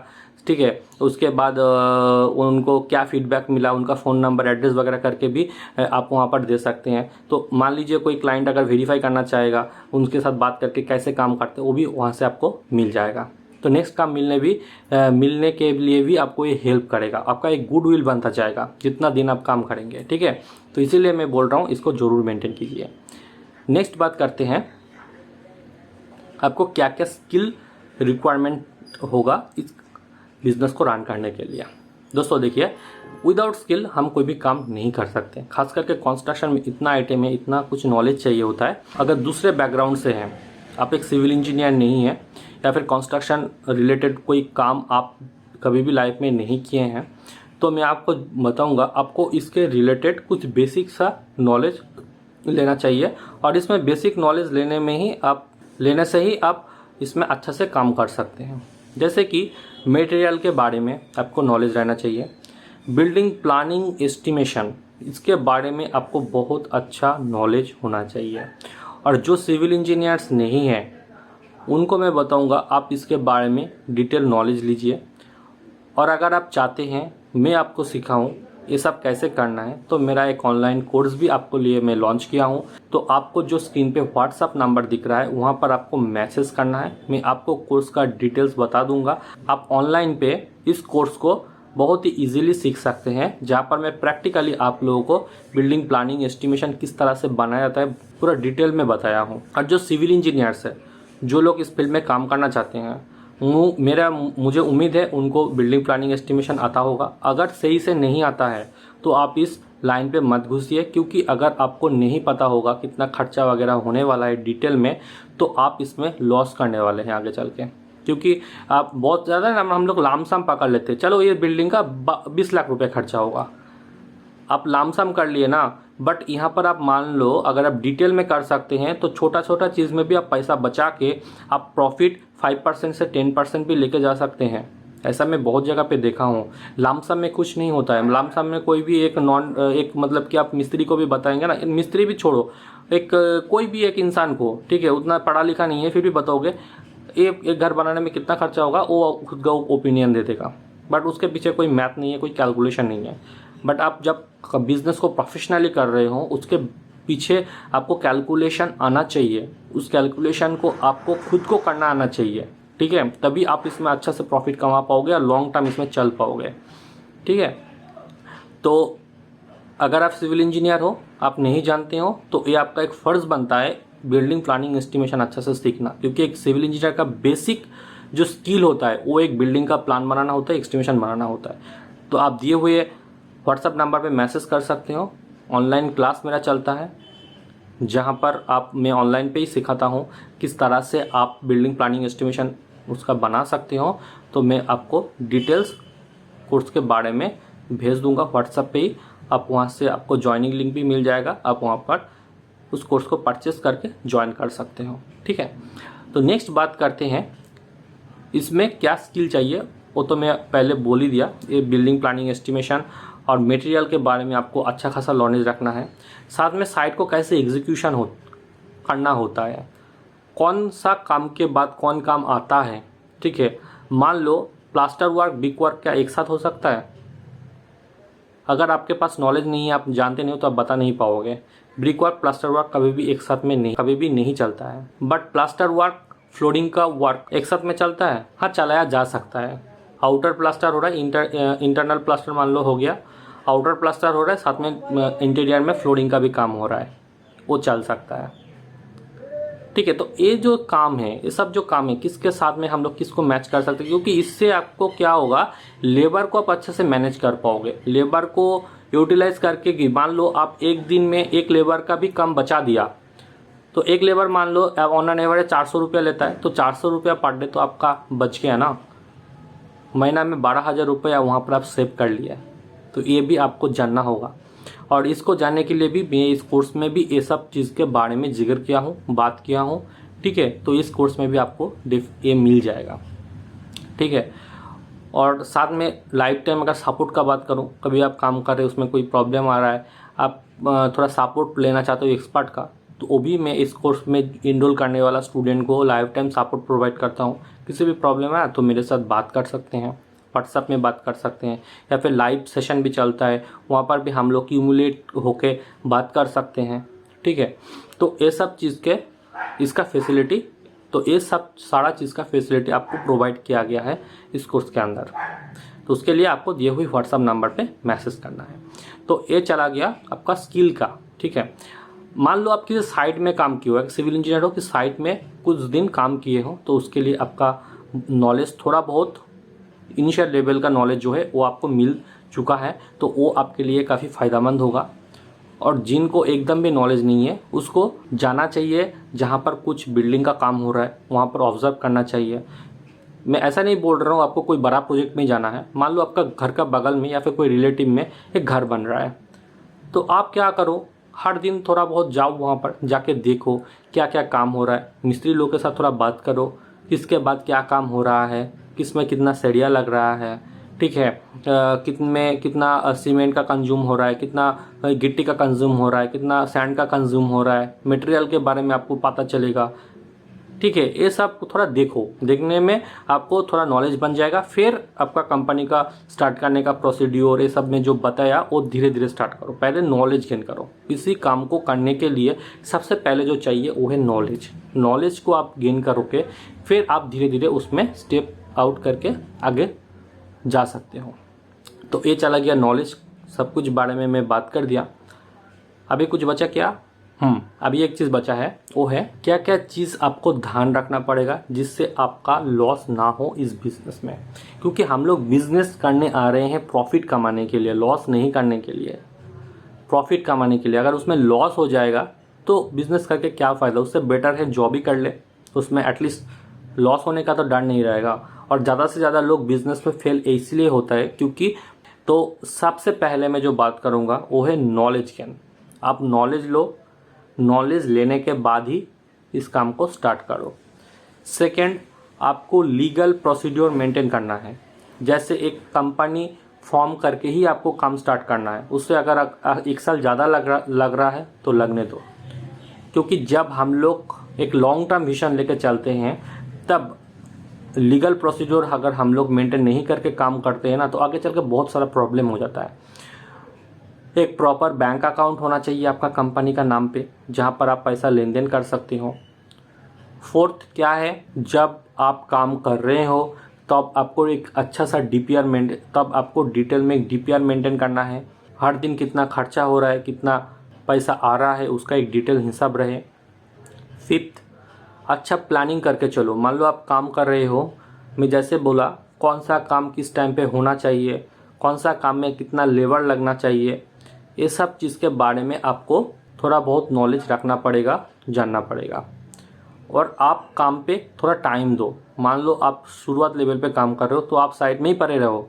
ठीक है। उसके बाद उनको क्या फीडबैक मिला, उनका फ़ोन नंबर, एड्रेस वगैरह करके भी आप वहाँ पर दे सकते हैं। तो मान लीजिए कोई क्लाइंट अगर वेरीफाई करना चाहेगा, उनके साथ बात करके कैसे काम करते हैं वो भी वहाँ से आपको मिल जाएगा। तो नेक्स्ट काम मिलने के लिए भी आपको ये हेल्प करेगा, आपका एक गुडविल बनता जाएगा जितना दिन आप काम करेंगे, ठीक है। तो इसीलिए मैं बोल रहा हूँ इसको ज़रूर मेंटेन कीजिए। नेक्स्ट बात करते हैं, आपको क्या क्या स्किल रिक्वायरमेंट होगा इस बिज़नेस को रन करने के लिए। दोस्तों देखिए, विदाउट स्किल हम कोई भी काम नहीं कर सकते, खास करके कंस्ट्रक्शन में इतना आइटम है, इतना कुछ नॉलेज चाहिए होता है। अगर दूसरे बैकग्राउंड से हैं, आप एक सिविल इंजीनियर नहीं है या फिर कंस्ट्रक्शन रिलेटेड कोई काम आप कभी भी लाइफ में नहीं किए हैं, तो मैं आपको बताऊंगा, आपको इसके रिलेटेड कुछ बेसिक सा नॉलेज लेना चाहिए। और इसमें बेसिक नॉलेज लेने से ही आप इसमें अच्छा से काम कर सकते हैं। जैसे कि मटेरियल के बारे में आपको नॉलेज रहना चाहिए, बिल्डिंग प्लानिंग एस्टिमेशन, इसके बारे में आपको बहुत अच्छा नॉलेज होना चाहिए। और जो सिविल इंजीनियर्स नहीं हैं उनको मैं बताऊंगा आप इसके बारे में डिटेल नॉलेज लीजिए। और अगर आप चाहते हैं मैं आपको सिखाऊं ये सब कैसे करना है, तो मेरा एक ऑनलाइन कोर्स भी आपको लिए मैं लॉन्च किया हूं। तो आपको जो स्क्रीन पे व्हाट्सअप नंबर दिख रहा है वहां पर आपको मैसेज करना है, मैं आपको कोर्स का डिटेल्स बता दूंगा। आप ऑनलाइन पे इस कोर्स को बहुत ही इजीली सीख सकते हैं, जहाँ पर मैं प्रैक्टिकली आप लोगों को बिल्डिंग प्लानिंग एस्टिमेशन किस तरह से बनाया जाता है पूरा डिटेल में बताया हूँ। और जो सिविल इंजीनियर्स है, जो लोग इस फील्ड में काम करना चाहते हैं, मुझे उम्मीद है उनको बिल्डिंग प्लानिंग एस्टिमेशन आता होगा। अगर सही से नहीं आता है तो आप इस लाइन पे मत घुसिए, क्योंकि अगर आपको नहीं पता होगा कितना खर्चा वगैरह होने वाला है डिटेल में, तो आप इसमें लॉस करने वाले हैं आगे चल के। क्योंकि आप बहुत ज़्यादा ना, हम लोग लामसाम पकड़ लेते हैं, चलो ये बिल्डिंग का 20 लाख रुपये खर्चा होगा, आप लामसम कर लिए ना, बट यहाँ पर आप मान लो अगर आप डिटेल में कर सकते हैं तो छोटा छोटा चीज़ में भी आप पैसा बचा के आप प्रॉफिट 5% से 10% भी लेके जा सकते हैं। ऐसा मैं बहुत जगह पे देखा हूँ। लामसम में कुछ नहीं होता है। लामसम में कोई भी एक मतलब कि आप मिस्त्री को भी बताएंगे ना, मिस्त्री भी छोड़ो, कोई भी एक इंसान को, ठीक है, उतना पढ़ा लिखा नहीं है फिर भी बताओगे एक घर बनाने में कितना खर्चा होगा, वो खुद का ओपिनियन दे देगा, बट उसके पीछे कोई मैथ नहीं है, कोई कैलकुलेशन नहीं है। बट आप जब बिजनेस को प्रोफेशनली कर रहे हो उसके पीछे आपको कैलकुलेशन आना चाहिए, उस कैलकुलेशन को आपको खुद को करना आना चाहिए, ठीक है, तभी आप इसमें अच्छा से प्रॉफिट कमा पाओगे और लॉन्ग टर्म इसमें चल पाओगे, ठीक है। तो अगर आप सिविल इंजीनियर हो, आप नहीं जानते हो, तो ये आपका एक फ़र्ज़ बनता है बिल्डिंग प्लानिंग एस्टिमेशन अच्छा से सीखना, क्योंकि एक सिविल इंजीनियर का बेसिक जो स्किल होता है वो एक बिल्डिंग का प्लान बनाना होता है, एस्टिमेशन बनाना होता है। तो आप दिए हुए व्हाट्सएप नंबर पे मैसेज कर सकते हो। ऑनलाइन क्लास मेरा चलता है जहाँ पर मैं ऑनलाइन पे ही सिखाता हूँ किस तरह से आप बिल्डिंग प्लानिंग एस्टिमेशन उसका बना सकते हो। तो मैं आपको डिटेल्स कोर्स के बारे में भेज दूंगा व्हाट्सएप पे ही, आप वहाँ से आपको ज्वाइनिंग लिंक भी मिल जाएगा, आप वहाँ पर उस कोर्स को परचेस करके ज्वाइन कर सकते हो, ठीक है। तो नेक्स्ट बात करते हैं, इसमें क्या स्किल चाहिए, वो तो मैं पहले बोल ही दिया। ये बिल्डिंग प्लानिंग एस्टिमेशन और मटेरियल के बारे में आपको अच्छा खासा नॉलेज रखना है। साथ में साइट को कैसे एग्जीक्यूशन करना होता है, कौन सा काम के बाद कौन काम आता है, ठीक है। मान लो प्लास्टर वर्क बिग वर्क क्या एक साथ हो सकता है? अगर आपके पास नॉलेज नहीं है, आप जानते नहीं हो, तो आप बता नहीं पाओगे। ब्रिक वर्क प्लास्टर वर्क कभी भी एक साथ में कभी भी नहीं चलता है। बट प्लास्टर वर्क फ्लोरिंग का वर्क एक साथ में चलता है, हाँ चलाया जा सकता है। आउटर प्लास्टर हो रहा है, इंटरनल प्लास्टर मान लो हो गया, आउटर प्लास्टर हो रहा है, साथ में इंटीरियर में फ्लोरिंग का भी काम हो रहा है, वो चल सकता है, ठीक है। तो ये जो काम है, ये सब जो काम है, किसके साथ में हम लोग किसको मैच कर सकते हैं, क्योंकि इससे आपको क्या होगा, लेबर को आप अच्छे से मैनेज कर पाओगे। लेबर को यूटिलाइज करके कि मान लो आप एक दिन में एक लेबर का भी कम बचा दिया, तो एक लेबर मान लो ऑन एन एवरेज 400 रुपया लेता है, तो 400 रुपया पर डे तो आपका बच गया ना, महीना में 12,000 रुपया वहाँ पर आप सेव कर लिया। तो ये भी आपको जानना होगा, और इसको जानने के लिए भी मैं इस कोर्स में भी ये सब चीज़ के बारे में जिक्र किया हूँ, बात किया हूँ, ठीक है। तो इस कोर्स में भी आपको ये मिल जाएगा, ठीक है। और साथ में लाइफ टाइम अगर सपोर्ट का बात करूँ, कभी आप काम कर रहे हो उसमें कोई प्रॉब्लम आ रहा है, आप थोड़ा सपोर्ट लेना चाहते हो एक्सपर्ट का, तो वो भी मैं इस कोर्स में इनरोल करने वाला स्टूडेंट को लाइफ टाइम सपोर्ट प्रोवाइड करता हूँ। किसी भी प्रॉब्लम है तो मेरे साथ बात कर सकते हैं, व्हाट्सएप में बात कर सकते हैं, या फिर लाइव सेशन भी चलता है, वहाँ पर भी हम लोग क्यूमुलेट होके बात कर सकते हैं, ठीक है। तो ये सब चीज़ के इसका फैसिलिटी, तो ये सब सारा चीज़ का फैसिलिटी आपको प्रोवाइड किया गया है इस कोर्स के अंदर। तो उसके लिए आपको दिए हुए व्हाट्सएप नंबर पे मैसेज करना है। तो ये चला गया आपका स्किल का, ठीक है। मान लो आप किसी साइट में काम किए हो, सिविल इंजीनियर हो, कि साइट में कुछ दिन काम किए हो, तो उसके लिए आपका नॉलेज थोड़ा बहुत इनिशियल लेवल का नॉलेज जो है वो आपको मिल चुका है, तो वो आपके लिए काफ़ी फ़ायदेमंद होगा। और जिनको एकदम भी नॉलेज नहीं है उसको जाना चाहिए, जहाँ पर कुछ बिल्डिंग का काम हो रहा है वहाँ पर ऑब्जर्व करना चाहिए। मैं ऐसा नहीं बोल रहा हूँ आपको कोई बड़ा प्रोजेक्ट में जाना है, मान लो आपका घर का बगल में या फिर कोई रिलेटिव में एक घर बन रहा है, तो आप क्या करो, हर दिन थोड़ा बहुत जाओ वहाँ पर, जाके देखो क्या क्या काम हो रहा है, मिस्त्री लोग के साथ थोड़ा बात करो, किसके बाद क्या काम हो रहा है, किसमें कितना सरिया लग रहा है, ठीक है, कितना सीमेंट का कंज्यूम हो रहा है, कितना गिट्टी का कंज्यूम हो रहा है, कितना सैंड का कंज्यूम हो रहा है, मटेरियल के बारे में आपको पता चलेगा, ठीक है। ये सब थोड़ा देखो, देखने में आपको थोड़ा नॉलेज बन जाएगा। फिर आपका कंपनी का स्टार्ट करने का प्रोसीड्यूर, ये सब में जो बताया वो धीरे धीरे स्टार्ट करो, पहले नॉलेज गेन करो। इसी काम को करने के लिए सबसे पहले जो चाहिए वो है नॉलेज। नॉलेज को आप गेन करोगे, फिर आप धीरे धीरे उसमें स्टेप आउट करके आगे जा सकते हो। तो ये चला गया नॉलेज, सब कुछ बारे में मैं बात कर दिया। अभी कुछ बचा क्या? अभी एक चीज़ बचा है, वो है क्या क्या चीज़ आपको ध्यान रखना पड़ेगा जिससे आपका लॉस ना हो इस बिज़नेस में। क्योंकि हम लोग बिज़नेस करने आ रहे हैं प्रॉफिट कमाने के लिए, लॉस नहीं करने के लिए, प्रॉफिट कमाने के लिए। अगर उसमें लॉस हो जाएगा तो बिज़नेस करके क्या फ़ायदा, उससे बेटर है जॉब ही कर ले, उसमें एटलीस्ट लॉस होने का तो डर नहीं रहेगा। और ज़्यादा से ज़्यादा लोग बिज़नेस में फेल इसलिए होता है क्योंकि तो सबसे पहले मैं जो बात करूँगा वो है नॉलेज गेन। आप नॉलेज लो, नॉलेज लेने के बाद ही इस काम को स्टार्ट करो। सेकंड, आपको लीगल प्रोसीड्योर मेंटेन करना है। जैसे एक कंपनी फॉर्म करके ही आपको काम स्टार्ट करना है। उससे अगर 1 साल ज़्यादा लग रहा है तो लगने दो, क्योंकि जब हम लोग एक लॉन्ग टर्म विजन लेके चलते हैं तब लीगल प्रोसीड्योर अगर हम लोग मेंटेन नहीं करके काम करते हैं ना, तो आगे चल के बहुत सारा प्रॉब्लम हो जाता है। एक प्रॉपर बैंक अकाउंट होना चाहिए आपका कंपनी का नाम पे, जहाँ पर आप पैसा लेन देन कर सकते हो। फोर्थ क्या है, जब आप काम कर रहे हो तब आपको एक अच्छा सा तब आपको डिटेल में एक डीपीआर मेंटेन करना है। हर दिन कितना खर्चा हो रहा है, कितना पैसा आ रहा है, उसका एक डिटेल हिसाब रहे। फिफ्थ, अच्छा प्लानिंग करके चलो। मान लो आप काम कर रहे हो, मैं जैसे बोला कौन सा काम किस टाइम पे होना चाहिए, कौन सा काम में कितना लेबर लगना चाहिए, ये सब चीज़ के बारे में आपको थोड़ा बहुत नॉलेज रखना पड़ेगा, जानना पड़ेगा। और आप काम पे थोड़ा टाइम दो। मान लो आप शुरुआत लेवल पे काम कर रहे हो तो आप साइट में ही पड़े रहो,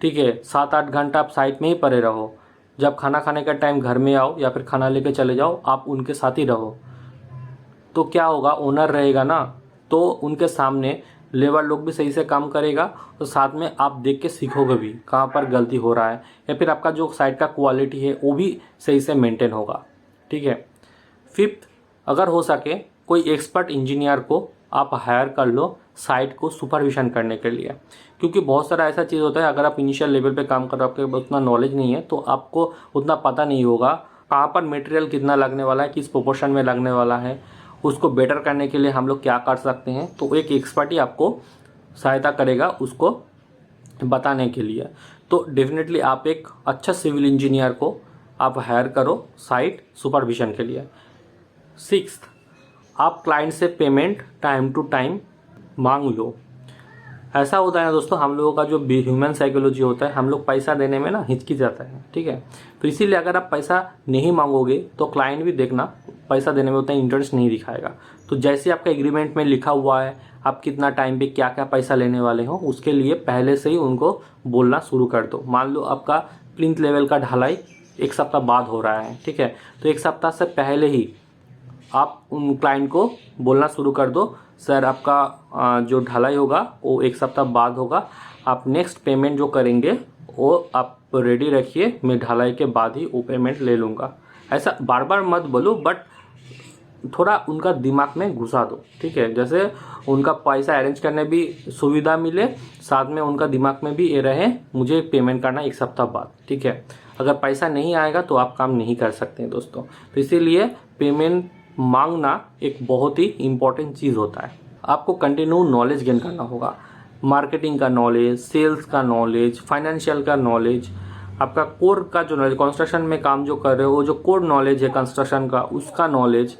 ठीक है, 7-8 घंटा आप साइट में ही पड़े रहो। जब खाना खाने का टाइम घर में आओ या फिर खाना लेके चले जाओ, आप उनके साथ ही रहो। तो क्या होगा, ओनर रहेगा ना, तो उनके सामने लेबर लोग भी सही से काम करेगा, तो साथ में आप देख के सीखोगे भी कहाँ पर गलती हो रहा है, या फिर आपका जो साइट का क्वालिटी है वो भी सही से मेंटेन होगा, ठीक है। फिफ्थ, अगर हो सके कोई एक्सपर्ट इंजीनियर को आप हायर कर लो साइट को सुपरविजन करने के लिए, क्योंकि बहुत सारा ऐसा चीज़ होता है, अगर आप इनिशियल लेवल पे काम कर रहे हो, आपके उतना नॉलेज नहीं है, तो आपको उतना पता नहीं होगा कहाँ पर मटेरियल कितना लगने वाला है, किस प्रोपोर्शन में लगने वाला है। उसको बेटर करने के लिए हम लोग क्या कर सकते हैं, तो एक एक्सपर्ट ही आपको सहायता करेगा उसको बताने के लिए। तो डेफिनेटली आप एक अच्छा सिविल इंजीनियर को आप हायर करो साइट सुपरविजन के लिए। सिक्स्थ, आप क्लाइंट से पेमेंट टाइम टू टाइम मांग लो। ऐसा होता है ना दोस्तों, हम लोगों का जो ह्यूमन साइकोलॉजी होता है, हम लोग पैसा देने में ना हिचकी जाता है, ठीक है। तो इसीलिए अगर आप पैसा नहीं मांगोगे तो क्लाइंट भी देखना पैसा देने में उतना इंटरेस्ट नहीं दिखाएगा। तो जैसे आपका एग्रीमेंट में लिखा हुआ है आप कितना टाइम पे क्या क्या पैसा लेने वाले हो, उसके लिए पहले से ही उनको बोलना शुरू कर दो। मान लो आपका प्लिंथ लेवल का ढलाई 1 सप्ताह बाद हो रहा है, ठीक है, तो 1 सप्ताह से पहले ही आप उन क्लाइंट को बोलना शुरू कर दो, सर आपका जो ढलाई होगा वो 1 सप्ताह बाद होगा, आप नेक्स्ट पेमेंट जो करेंगे वो आप रेडी रखिए, मैं ढलाई के बाद ही वो पेमेंट ले लूँगा। ऐसा बार बार मत बोलो, बट थोड़ा उनका दिमाग में घुसा दो, ठीक है। जैसे उनका पैसा अरेंज करने भी सुविधा मिले, साथ में उनका दिमाग में भी ये रहे मुझे पेमेंट करना 1 सप्ताह बाद, ठीक है। अगर पैसा नहीं आएगा तो आप काम नहीं कर सकते हैं दोस्तों। तो इसीलिए पेमेंट मांगना एक बहुत ही इम्पॉर्टेंट चीज़ होता है। आपको कंटिन्यू नॉलेज गेन करना होगा, मार्केटिंग का नॉलेज, सेल्स का नॉलेज, फाइनेंशियल का नॉलेज, आपका कोर का जो नॉलेज, कंस्ट्रक्शन में काम जो कर रहे हो वो जो कोर नॉलेज है कंस्ट्रक्शन का उसका नॉलेज,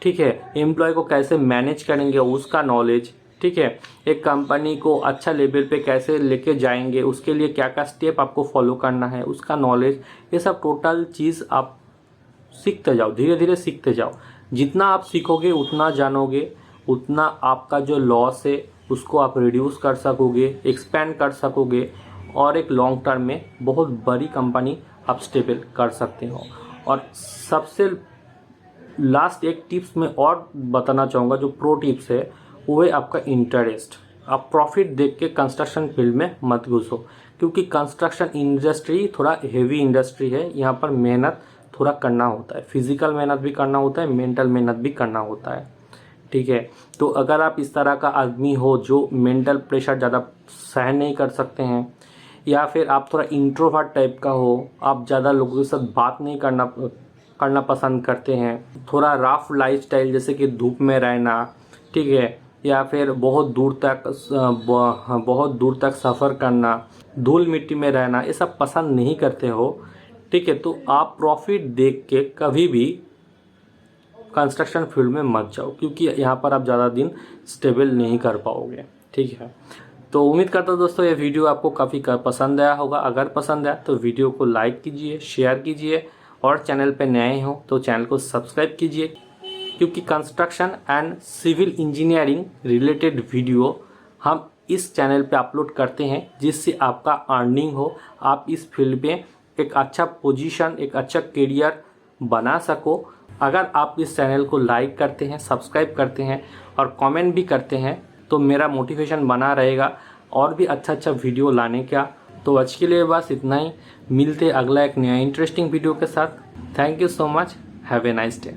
ठीक है। एम्प्लॉय को कैसे मैनेज करेंगे उसका नॉलेज, ठीक है। एक कंपनी को अच्छा लेवल पे कैसे लेके जाएंगे उसके लिए क्या क्या स्टेप आपको फॉलो करना है उसका नॉलेज, ये सब टोटल चीज़ आप सीखते जाओ, धीरे धीरे सीखते जाओ। जितना आप सीखोगे उतना जानोगे, उतना आपका जो लॉस है उसको आप रिड्यूस कर सकोगे, एक्सपेंड कर सकोगे, और एक लॉन्ग टर्म में बहुत बड़ी कंपनी आप स्टेबल कर सकते हो। और सबसे लास्ट एक टिप्स मैं और बताना चाहूँगा, जो प्रो टिप्स है वो है आपका इंटरेस्ट। आप प्रॉफिट देख के कंस्ट्रक्शन फील्ड में मत घुसो, क्योंकि कंस्ट्रक्शन इंडस्ट्री थोड़ा हेवी इंडस्ट्री है, यहाँ पर मेहनत थोड़ा करना होता है, फिजिकल मेहनत भी करना होता है, मेंटल मेहनत भी करना होता है, ठीक है। तो अगर आप इस तरह का आदमी हो जो मेंटल प्रेशर ज़्यादा सहन नहीं कर सकते हैं, या फिर आप थोड़ा इंट्रोवर्ट टाइप का हो, आप ज़्यादा लोगों के साथ बात नहीं करना पसंद करते हैं, थोड़ा रफ लाइफस्टाइल जैसे कि धूप में रहना, ठीक है, या फिर बहुत दूर तक सफ़र करना, धूल मिट्टी में रहना, ये सब पसंद नहीं करते हो, ठीक है, तो आप प्रॉफिट देख के कभी भी कंस्ट्रक्शन फील्ड में मत जाओ, क्योंकि यहाँ पर आप ज़्यादा दिन स्टेबल नहीं कर पाओगे, ठीक है। तो उम्मीद करता हूँ दोस्तों ये वीडियो आपको काफ़ी पसंद आया होगा। अगर पसंद आया तो वीडियो को लाइक कीजिए, शेयर कीजिए, और चैनल पे नए हो तो चैनल को सब्सक्राइब कीजिए, क्योंकि construction and civil engineering related video हम इस चैनल पे अपलोड करते हैं जिससे आपका अर्निंग हो, आप इस फील्ड पे एक अच्छा पोजीशन, एक अच्छा करियर बना सको। अगर आप इस चैनल को लाइक करते हैं, सब्सक्राइब करते हैं और कमेंट भी करते हैं तो मेरा मोटिवेशन बना रहेगा और भी अच्छा अच्छा वीडियो लाने का। तो आज के लिए बस इतना ही, मिलते अगला एक नया इंटरेस्टिंग वीडियो के साथ। Thank you so much, have a nice day.